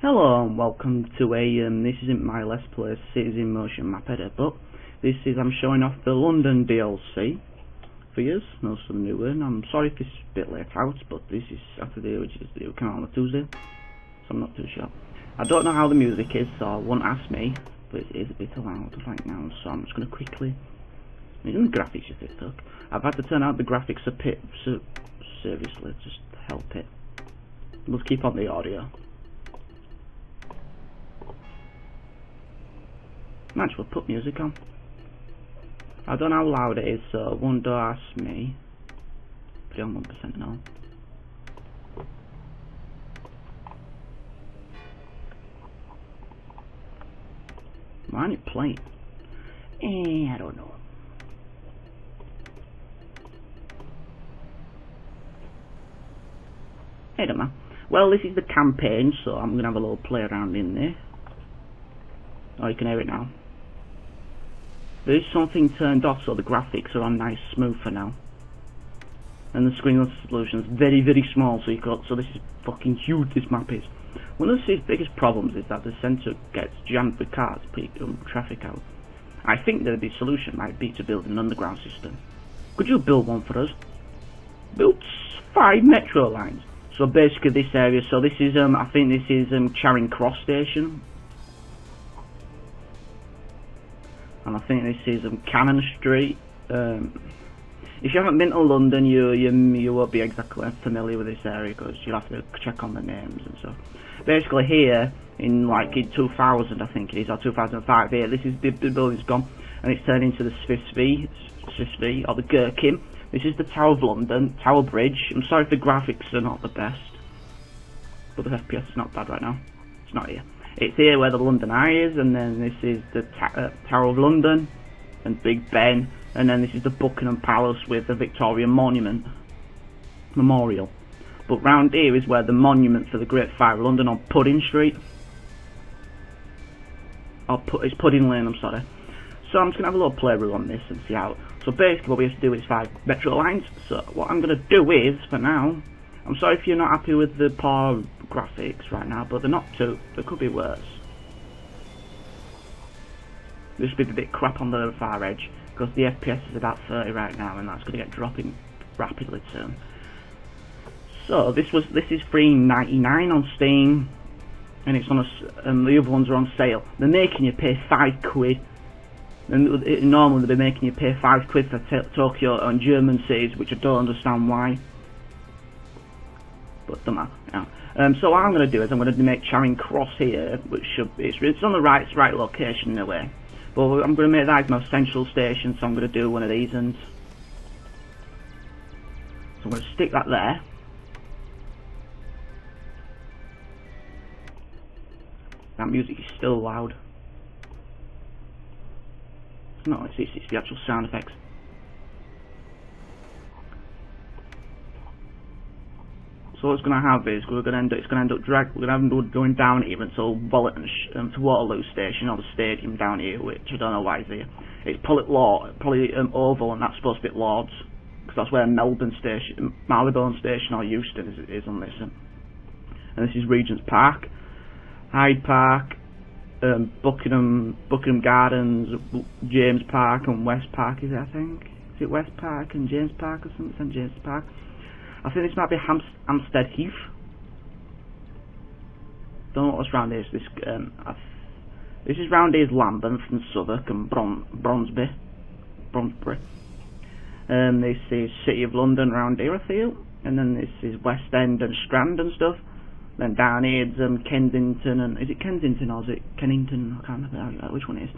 Hello and welcome to this isn't my Let's Play Cities in Motion map edit, but this is, I'm showing off the London DLC for you, no some new one. I'm sorry if this is a bit late out, but this is Saturday, which is it came out on a Tuesday, so I'm not too sure. I don't know how the music is, so won't ask me, but it is a bit loud right now, so I'm just going to quickly, even the graphics just a bit stuck. I've had to turn out the graphics a bit, so seriously, just help it. We'll keep on the audio. Might as well put music on. I don't know how loud it is, so don't ask me. Put it on 1% now. Why aren't it playing? I don't know. Hey, don't matter. Well, this is the campaign, so I'm gonna have a little play around in there. Oh, you can hear it now. There is something turned off, so the graphics are on nice smooth for now. And the screen resolution is very, very small, so this is fucking huge, this map is. One of the biggest problems is that the centre gets jammed with cars, traffic out. I think that the solution might be to build an underground system. Could you build one for us? Build 5 metro lines. So basically this area, so this is, I think this is Charing Cross Station. And I think this is Cannon Street. If you haven't been to London, you won't be exactly familiar with this area because you'll have to check on the names and stuff. Basically here, in 2000 I think it is, or 2005 here, this is the building's gone and it's turned into the Swiss V, or the Gherkin. This is the Tower of London, Tower Bridge. I'm sorry if the graphics are not the best, but the FPS is not bad right now. It's not here. It's here where the London Eye is, and then this is the Tower of London and Big Ben, and then this is the Buckingham Palace with the Victoria Memorial. But round here is where the monument for the Great Fire of London on Pudding Street. It's Pudding Lane, I'm sorry. So I'm just going to have a little playthrough on this and see how. So basically what we have to do is 5 metro lines. So what I'm going to do is, for now, I'm sorry if you're not happy with the poor graphics right now, but they're not too. They could be worse. This will be a bit crap on the far edge because the FPS is about 30 right now, and that's going to get dropping rapidly soon. So this is $3.99 on Steam, and it's on the other ones are on sale. They're making you pay £5. And normally they'll be making you pay £5 for Tokyo and German cities, which I don't understand why. But don't matter. Yeah. So what I'm going to do is I'm going to make Charing Cross here, which should be, it's on the right location in a way. But I'm going to make that my central station, so I'm going to do one of these ends. So I'm going to stick that there. That music is still loud. No, it's the actual sound effects. So what's going to have is we're going to end up going down here until to Waterloo Station, or the stadium down here, which I don't know why is here. It's probably Oval, and that's supposed to be Lords, because that's where Marylebone Station or Euston is on this. And this is Regent's Park, Hyde Park, Buckingham Gardens, James Park, and West Park. Is it? I think is it West Park and James Park or something? St James Park. I think this might be Hampstead Heath. Don't know what's round here. This is round here's Lambeth and Southwark and Bromsbury. This is City of London round here, I feel. And then this is West End and Strand and stuff. Then down here it's Kensington, and is it Kensington or is it Kennington? I can't remember which one it is.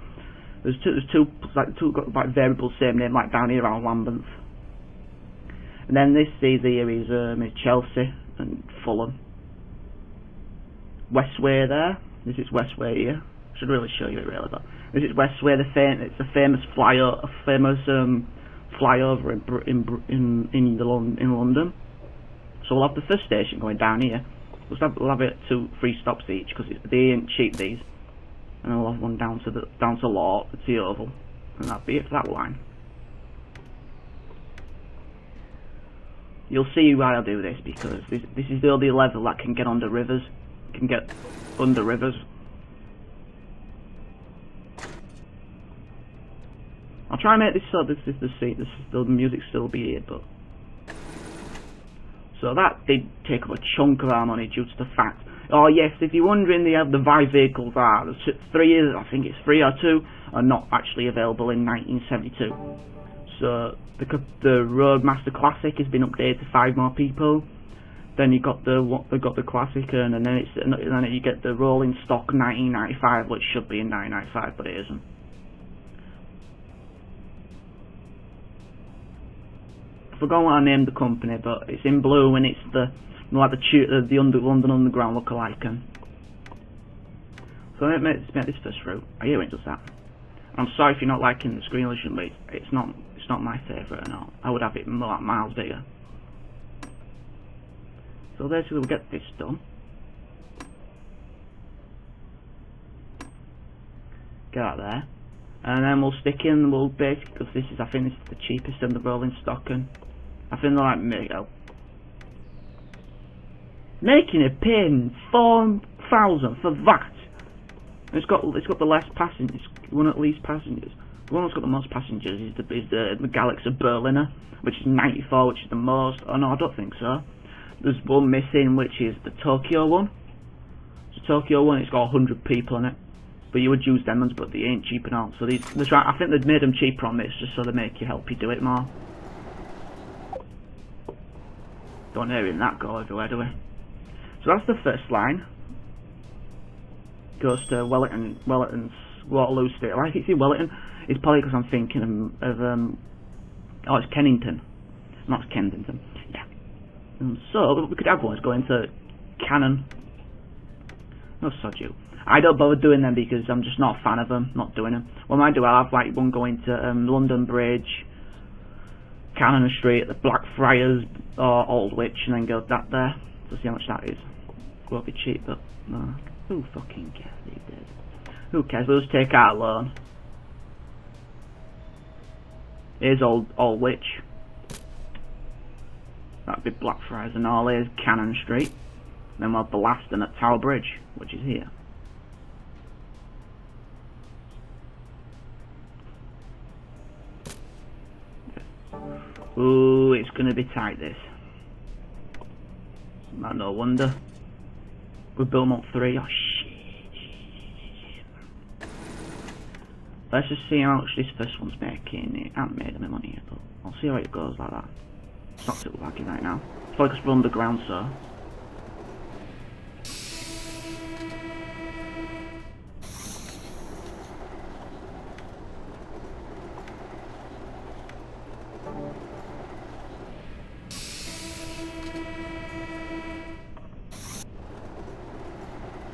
There's two variables same name, like down here around Lambeth. And then this here is Chelsea and Fulham. Westway there. This is Westway here. Should really show you it really, but this is Westway. It's a famous flyover in London. So we'll have the first station going down here. We'll have it 2-3 stops each because they ain't cheap these. And we'll have one down to Law, the Oval, and that'll be it for that line. You'll see why I do this, because this is the only level that can get under rivers. can get under rivers. I'll try and make this so the music still be here, but so that did take up a chunk of our money due to the fact. Oh yes, if you're wondering, the Vive vehicles are I think it's 3 or 2 are not actually available in 1972. So the Roadmaster Classic has been updated to 5 more people. Then you got the Classic, and then you get the rolling stock 1995, which should be in 1995, but it isn't. I forgot what I named the company, but it's in blue and it's the London Underground lookalike. So let's make this first route. I hear it does that. I'm sorry if you're not liking the screen illusion, but it's not my favourite at all. I would have it miles bigger. So basically we'll get this done. Get out there. And then we'll stick in, basically, because I think this is the cheapest in the rolling stock, and I think they're like making it paying 4,000 for that. It's got the less passengers, one at least passengers. The one that's got the most passengers is the Galaxy Berliner, which is 94, which is the most. Oh no, I don't think so. There's one missing, which is the Tokyo one. The Tokyo one, it's got 100 people in it, but you would use them ones, but they ain't cheap and all. So I think they've made them cheaper on this, just so they help you do it more. Don't hear that go everywhere, do we? So that's the first line. Goes to Wellington's Waterloo State. Like it's in Wellington. It's probably because I'm thinking of oh, it's Kennington, not Kensington. Yeah. So we could have one going to Cannon. No, sod you. I don't bother doing them because I'm just not a fan of them. Not doing them. What I might do, I'll have like one going to London Bridge, Cannon Street, the Blackfriars or Aldwych, and then go that there to see how much that is. It won't be cheap, but no. Who fucking cares these days? Who cares? We'll just take out a loan. Here's Aldwych. That'd be Blackfriars, and all here's Cannon Street. Then we'll have Blaston at Tower Bridge, which is here. Ooh, it's gonna be tight, this. No wonder. With Beaumont 3, oh shit. Let's just see how much this first one's making. It hasn't made any money yet, but I'll see how it goes like that. It's not too laggy right now. It's like it's underground, so.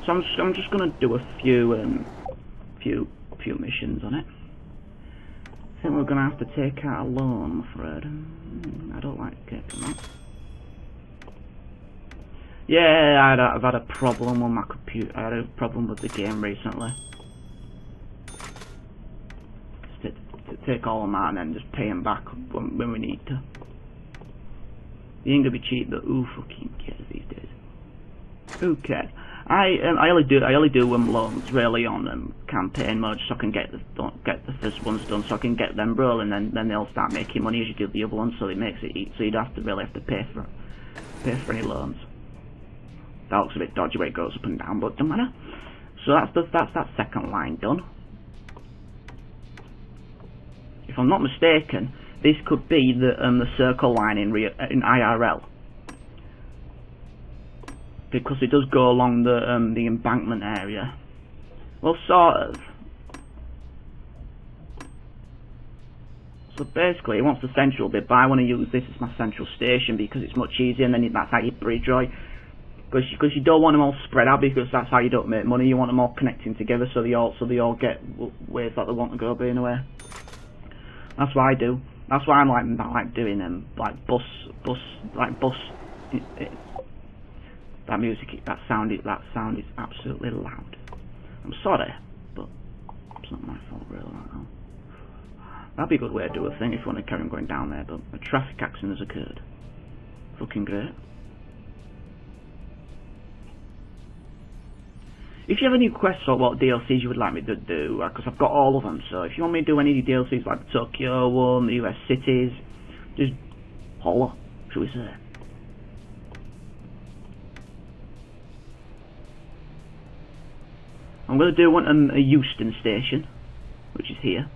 So I'm just gonna do a few missions on it. I think we're gonna have to take out a loan, I'm afraid. I don't like taking that. Yeah, I've had a problem on my computer. I had a problem with the game recently. Just to take all of that and then just pay them back when we need to. You ain't gonna be cheap, but who fucking cares these days? Who cares? I only do loans really on campaign mode, so I can get the first ones done, so I can get them rolling, then they'll start making money as you do the other ones, so it makes it easy. So you don't have to pay for any loans. That looks a bit dodgy where it goes up and down, but doesn't matter. So that's that second line done. If I'm not mistaken, this could be the circle line in IRL. Because it does go along the embankment area. Well, sort of. So basically, it wants the central bit, but I want to use this as my central station because it's much easier, and then that's how you bridge right. Because you don't want them all spread out, because that's how you don't make money. You want them all connecting together, so they all get ways that they want to go being away. That's what I do. That's why I'm like doing them bus. That music, that sound is absolutely loud. I'm sorry, but it's not my fault really. That'd be a good way to do a thing if you want to carry on going down there, but a traffic accident has occurred. Fucking great. If you have any requests for what DLCs you would like me to do, because I've got all of them, so if you want me to do any DLCs like the Tokyo one, the US cities, just holler, shall we say. I'm going to do one a Euston station, which is here.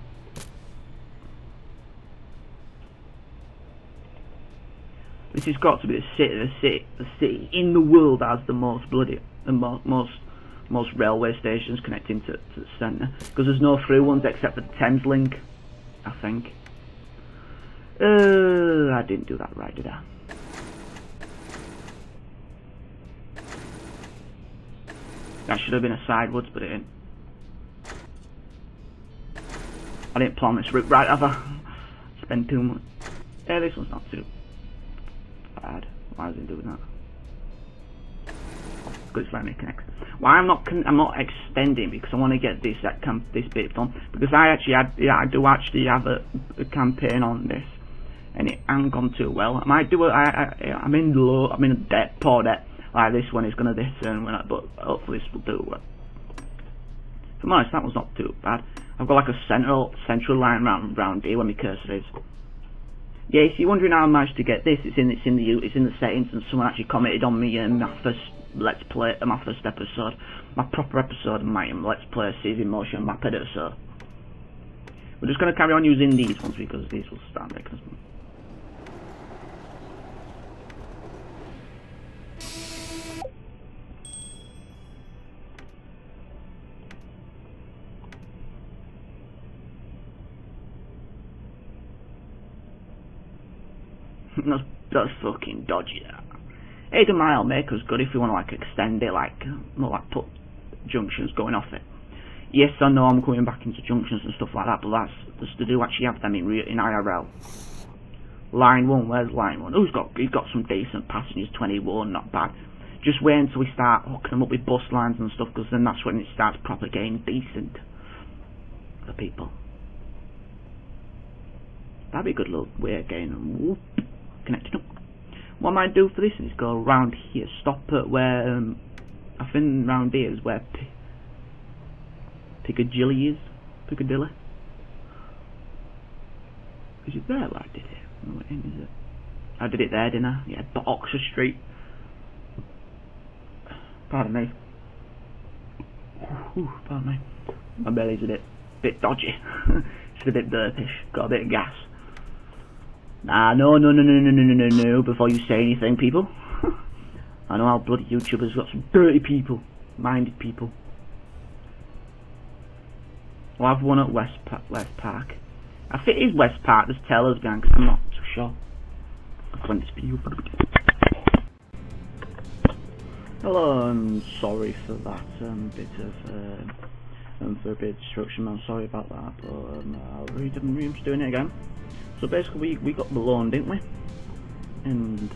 This has got to be the city in the world that has the most most railway stations connecting to the centre, because there's no through ones except for the Thames Link, I think. I didn't do that right, did I? That should have been a sidewards, but it didn't. I didn't plan this route right, have I? Spend too much. Yeah, this one's not too bad. Why is it doing that? Because it's letting me connect. Why I'm not extending, because I want to get this bit done. Because I do actually have a campaign on this, and it ain't gone too well. I might do it. I'm in debt, poor debt. Like this one is gonna this and but hopefully this will do well. If I'm honest, that was not too bad. I've got like a central line round here where my cursor is. Yeah, if you're wondering how I managed to get this, it's in the settings, and someone actually commented on me my first Let's Play, my first episode, my proper episode of my Let's Play Season Motion map editor. So we're just gonna carry on using these ones because these will stand there. That's fucking dodgy, that. 8 mile maker's good if you want to like extend it, like more like put junctions going off it. Yes, I know I'm coming back into junctions and stuff like that, but that's to do actually have them in IRL. Line 1, where's line 1? He's got some decent passengers, 21, not bad. Just wait until we start hooking them up with bus lines and stuff, because then that's when it starts proper getting decent for people. That'd be a good little way of getting them whoop, connected up. What I might do for this is go around here, stop at where I think round here is where Piccadilly is. Piccadilly. Is it there where I did it? No, it ain't, is it? I did it there, didn't I? Yeah, but Oxford Street. Pardon me. Pardon me. My belly's a bit dodgy. It's a bit burpish. Got a bit of gas. Nah, no, before you say anything, people. I know how bloody YouTubers got some dirty people, minded people. Well, I've one at West Park. I think it is West Park, there's Tellers Gang, because I'm not so sure. I'll find this video. Hello, I'm sorry for that bit of for a bit of destruction. I'm sorry about that, but I'll read them. I'm just doing it again. So basically, we got the loan, didn't we? And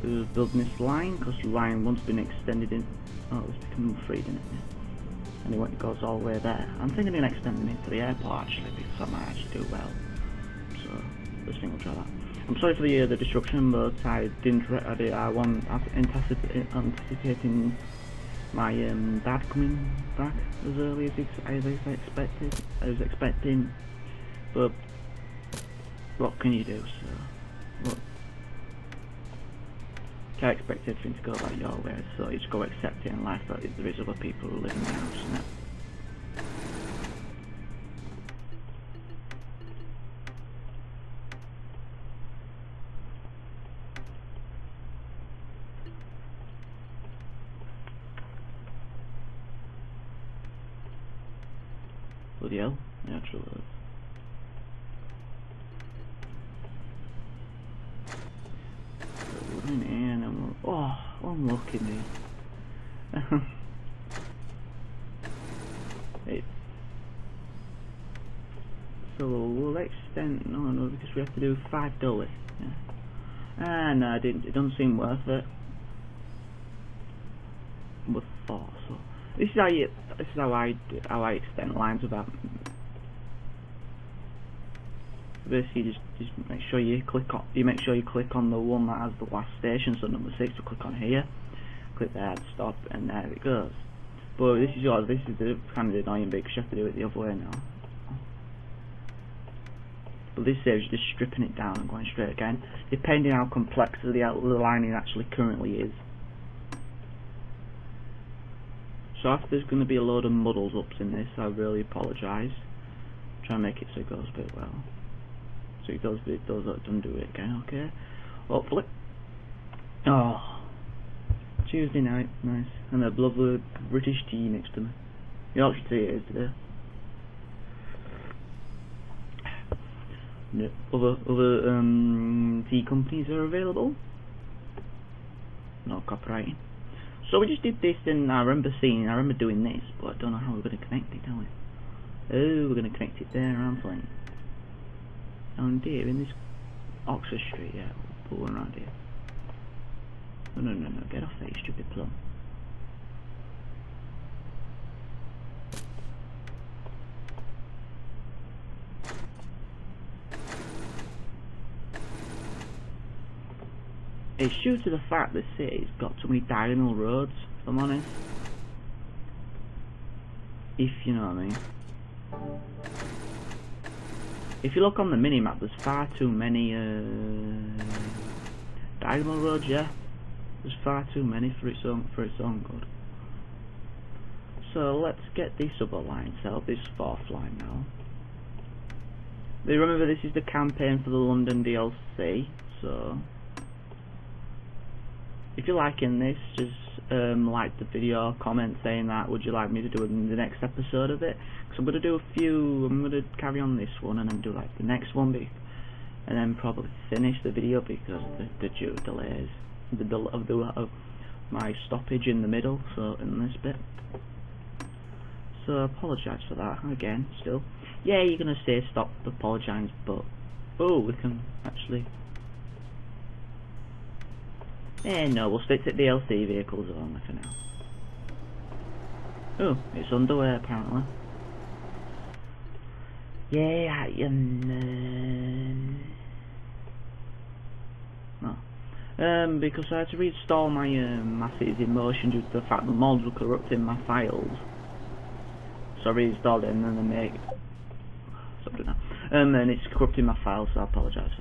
we was building this line because line 1's been extended in. Oh, it's becoming free, didn't it? Anyway, it goes all the way there. I'm thinking of extending it to the airport actually, because that might actually do well. So this thing will try that. I'm sorry for the destruction, but I wasn't anticipating my dad coming back as early as I was expecting, but what can you do? So look, can't expect everything to go like your way, so you just go accept it in life that there is other people who live in the house, isn't it? Bloody hell, yeah, true. Oh, unlucky me. So we'll extend. No, because we have to do $5. Yeah. No, it doesn't seem worth it. With 4, so this is how I extend lines without. Basically, just make sure you click on the one that has the last station, so number 6. So click on here, click there, stop, and there it goes. But this is yours. This is the kind of annoying bit, 'cause you have to do it the other way now. But this saves you just stripping it down and going straight again, depending how complex the lining actually currently is. So if there's going to be a load of muddles ups in this, I really apologise. Try and make it so it goes a bit well. So it does undo it again, okay? Hopefully. Oh, Tuesday night, nice. And a lovely British tea next to me. Yorkshire tea it is today. No, other tea companies are available. No copywriting. So we just did this, and I remember doing this, but I don't know how we're going to connect it, are we? Oh, we're going to connect it there, aren't we? Down here, in this Oxford Street, yeah, we'll put one around here. No, get off there, you stupid plum. It's due to the fact the city's got so many diagonal roads, if I'm honest. If you know what I mean. If you look on the mini-map, there's far too many diagonal roads, yeah. There's far too many for its own good. So let's get this other line set up, this fourth line now. Remember, this is the campaign for the London DLC, so if you're liking this, just like the video, comment saying that would you like me to do the next episode of it, because I'm going to do a few. I'm going to carry on this one and then do like the next one, and then probably finish the video because the due delays of my stoppage in the middle, so in this bit. So I apologise for that again. Still, yeah, you're going to say stop, apologise, but oh, we can actually. No, we'll stick to DLC vehicles only for now. Oh, it's underway apparently. Yeah, no. Because I had to reinstall my Cities in Motion due to the fact the mods were corrupting my files. So I reinstalled it and then they make something now. And it's corrupting my files, so I apologise.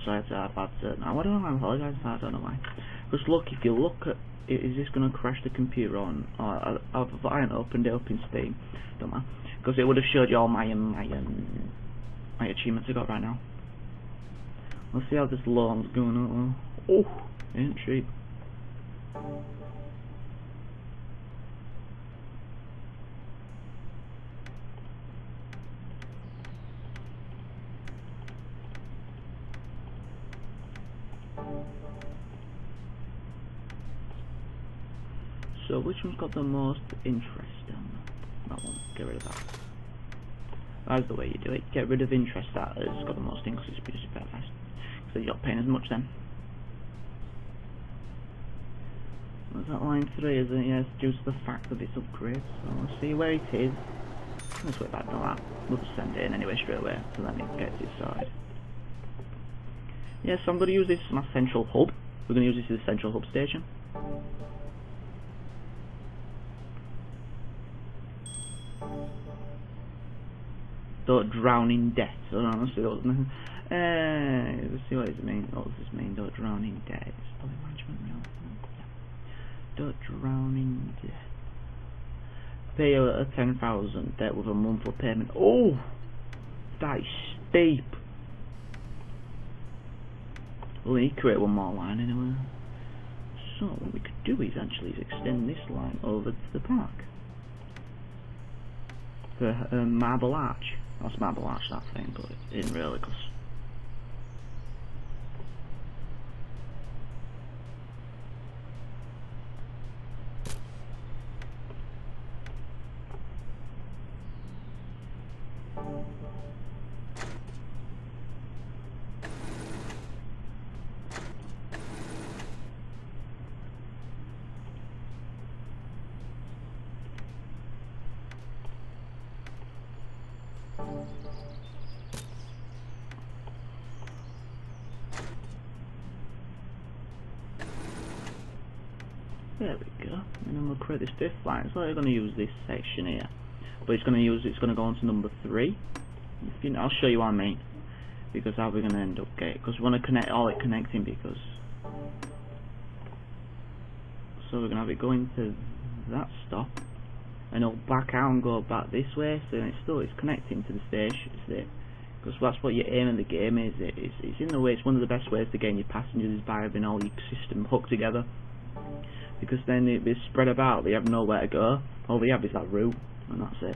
So I had to now I don't know why I'm apologising for, I don't know why. Because look, if you look at is this going to crash the computer on? I haven't opened it up in Steam, don't matter, because it would have showed you all my achievements I got right now. Let's see how this loan's going on. Oh, ain't cheap. So which one's got the most interest? That one, get rid of that. That's the way you do it. Get rid of interest that has got the most interest, it's pretty super fast. So you're not paying as much then. Was that line 3, is it? Yes, due to the fact that it's upgrades. So let's see where it is. Let's wait back to that. We'll just send it in anyway straight away, so then it gets it started. Yeah, so I'm going to use this as my central hub. We're going to use this as a central hub station. Don't drown in debt. So honestly, let's see what it means. What does this mean? Don't drown in debt. Public management, no. Yeah. Don't drown in debt. Pay a 10,000 debt with a monthly payment. Oh, that is steep. Well, we need to create one more line anyway. So what we could do is actually extend this line over to the park. The Marble Arch. That's Marble Arch, that thing, but it isn't really, because There we go. And then we'll create this fifth line. So we're going to use this section here, but it's going to go on to number 3. I'll show you what I mean, because how we're going to end up getting, because we want to connect all it connecting, because so we're going to have it going to that stop, and it'll back out and go back this way, so it's connecting to the station, because that's what your aim in the game is. It's in the way, it's one of the best ways to gain your passengers is by having all your system hooked together, because then if it's spread about, they have nowhere to go. All they have is that route, and that's it.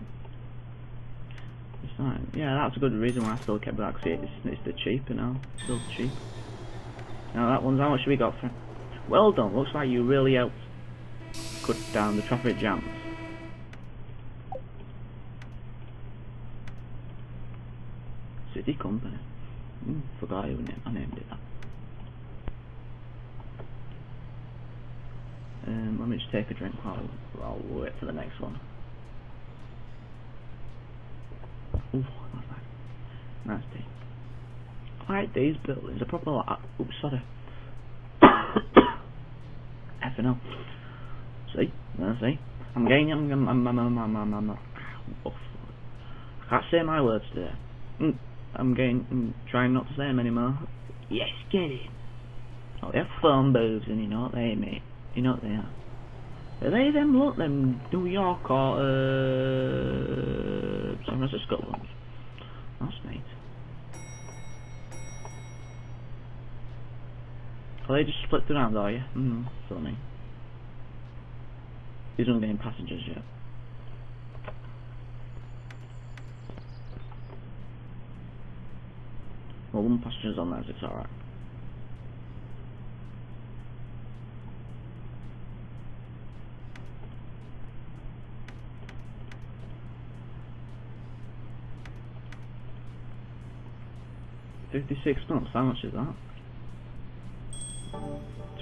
Yeah, that's a good reason why I still kept that, because it's the cheaper now, still cheap. Now that one's, how much have we got for? Well done, looks like you really helped cut down the traffic jams. City Company. Forgot who I named it that. Let me just take a drink while I'll wait for the next one. Ooh, that's nice. Nice tea. I like these buildings, a proper like, oops, sorry. FNL. See? I'm getting, I'm I can't say my words today. I'm trying not to say them anymore. Yes, get it. Oh, they have phone booths, and you know what they mate. You know what they are. Are they them, look, them New York or San Francisco ones? That's neat. Are they just split around, are you? Funny. These aren't getting passengers yet. Well, one passenger's on there, so it's alright. £56, how much is that?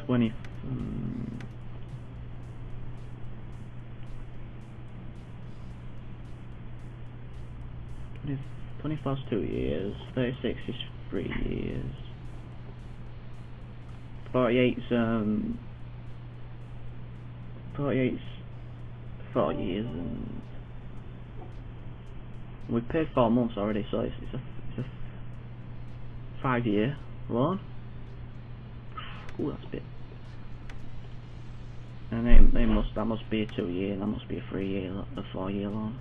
20. 24 is 2 years, 36 is 3 years, 48's 48's 4 years, and we've paid 4 months already, so it's a 5-year loan. Ooh, that's a bit. And that must be a 2-year, that must be a 3-year, a 4-year loan.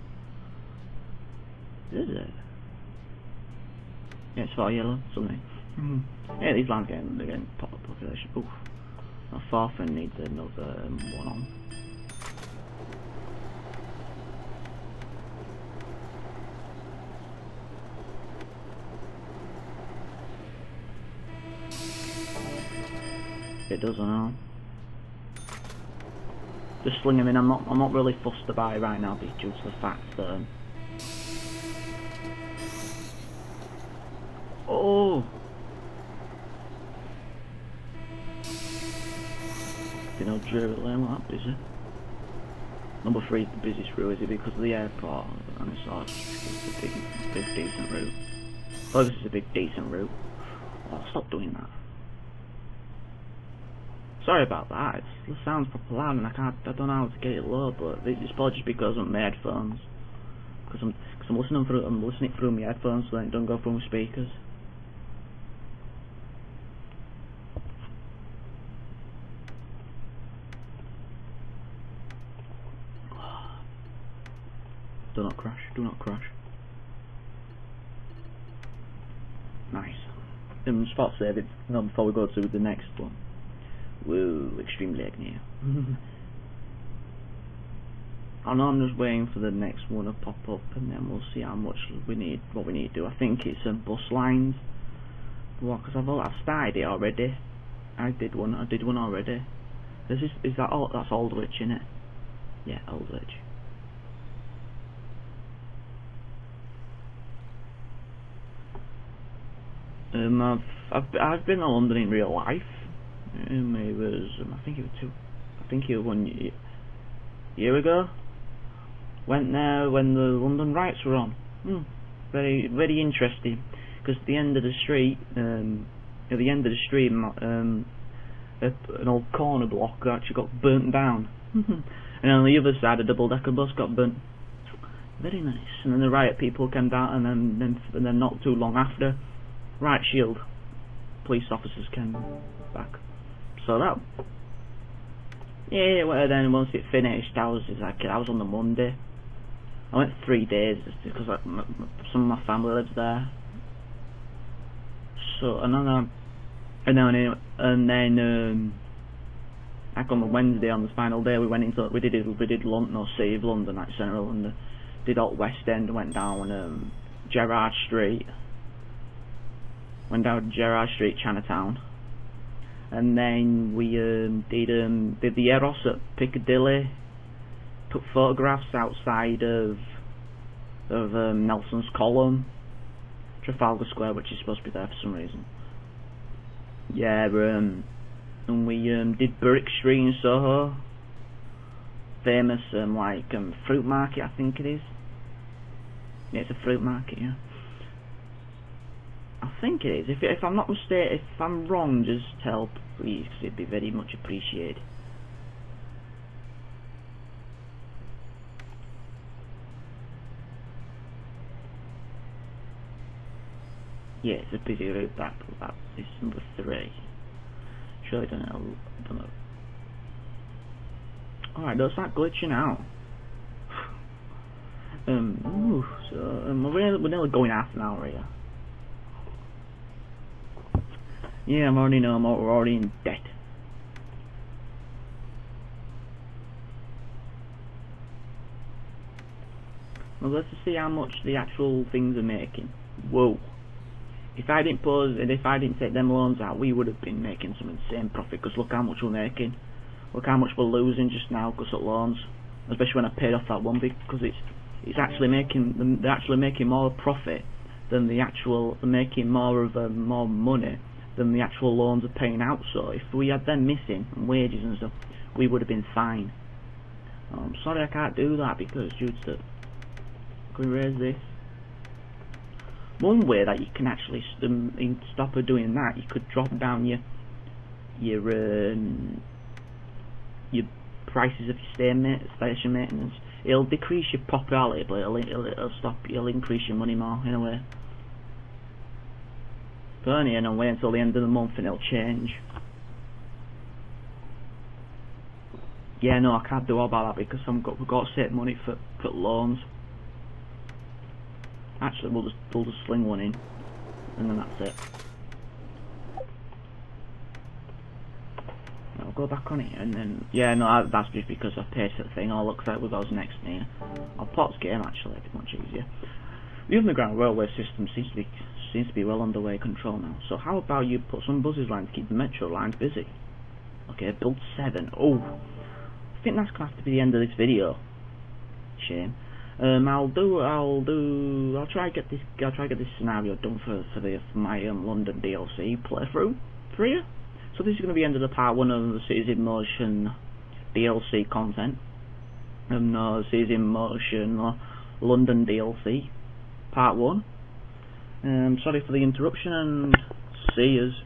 Is it? Yeah, it's 4-year loan, something. Yeah, these lines they're getting population. Oof. A 4th one needs another one on. It does, I know. Just sling them in. I'm not really fussed to buy right now, due to the fact that. Oh. You know, Drury Lane, not that busy. Number 3 is the busiest route, is it because of the airport? And it's a big decent route. Oh, this is a big decent route. Oh, stop doing that. Sorry about that. It sounds proper loud, and I don't know how to get it low. But it's probably just because I'm my headphones. Because I'm listening through my headphones, so then it don't go through my speakers. Do not crash. Do not crash. Nice. Spot save it before we go to the next one. Whoa, extreme leg near. I know I'm just waiting for the next one to pop up, and then we'll see how much we need, what we need to do. I think it's bus lines. What? Because I've started it already. I did one already. Is that all? That's Aldwych, innit? Yeah, Aldwych. I've been to London in real life. It was I think it was 1 year ago. Went there when the London riots were on. Very interesting. Because at the end of the street, an old corner block that actually got burnt down. And on the other side, a double-decker bus got burnt. Very nice. And then the riot people came down, and then not too long after, Riot Shield police officers came back. So that, yeah. Well, then once it finished, I was on the Monday. I went 3 days because some of my family lives there. So and then back on the Wednesday, on the final day, we did London, or City of London, like Central London. Did all West End, went down Gerrard Street, Chinatown, and then we did the Eros at Piccadilly. Took photographs outside of Nelson's Column, Trafalgar Square, which is supposed to be there for some reason. Yeah, and we did Berwick Street in Soho, famous fruit market, I think it is. Yeah, it's a fruit market, yeah. I think it is. If I'm not mistaken, if I'm wrong, just tell please, because it'd be very much appreciated. Yeah, it's a busy route that is number 3. Surely don't know. Alright, does that glitching out? We're nearly going half an hour here. Yeah, we're already in debt. Well, let's see how much the actual things are making. Whoa. If I didn't take them loans out, we would have been making some insane profit, because look how much we're making. Look how much we're losing just now because of loans. Especially when I paid off that one, because it's actually making, they're actually making more profit than they're making more money than the actual loans are paying out. So if we had them missing and wages and stuff, we would have been fine. I'm sorry I can't do that because due to, can we raise this? One way that you can actually stop her doing that, you could drop down your prices of your station maintenance. It'll decrease your popularity, but it'll increase your money more in a way. But only in a way until the end of the month, and it'll change. Yeah, no, I can't do all about that because we've got to save money for loans. Actually, we'll just sling one in, and then that's it. I'll go back on it, and then yeah, no, that's just because I've paid for the thing. All looks like with those next here. I'll pause game actually, it's much easier. The underground railway system seems to be well under control now. So how about you put some buses line to keep the metro lines busy? Okay, build 7. Oh, I think that's gonna have to be the end of this video. Shame. I'll try to get this scenario done for my London DLC playthrough for you. So this is going to be the end of the part 1 of the Cities in Motion DLC content. Cities in Motion London DLC part 1. Sorry for the interruption, and see yous.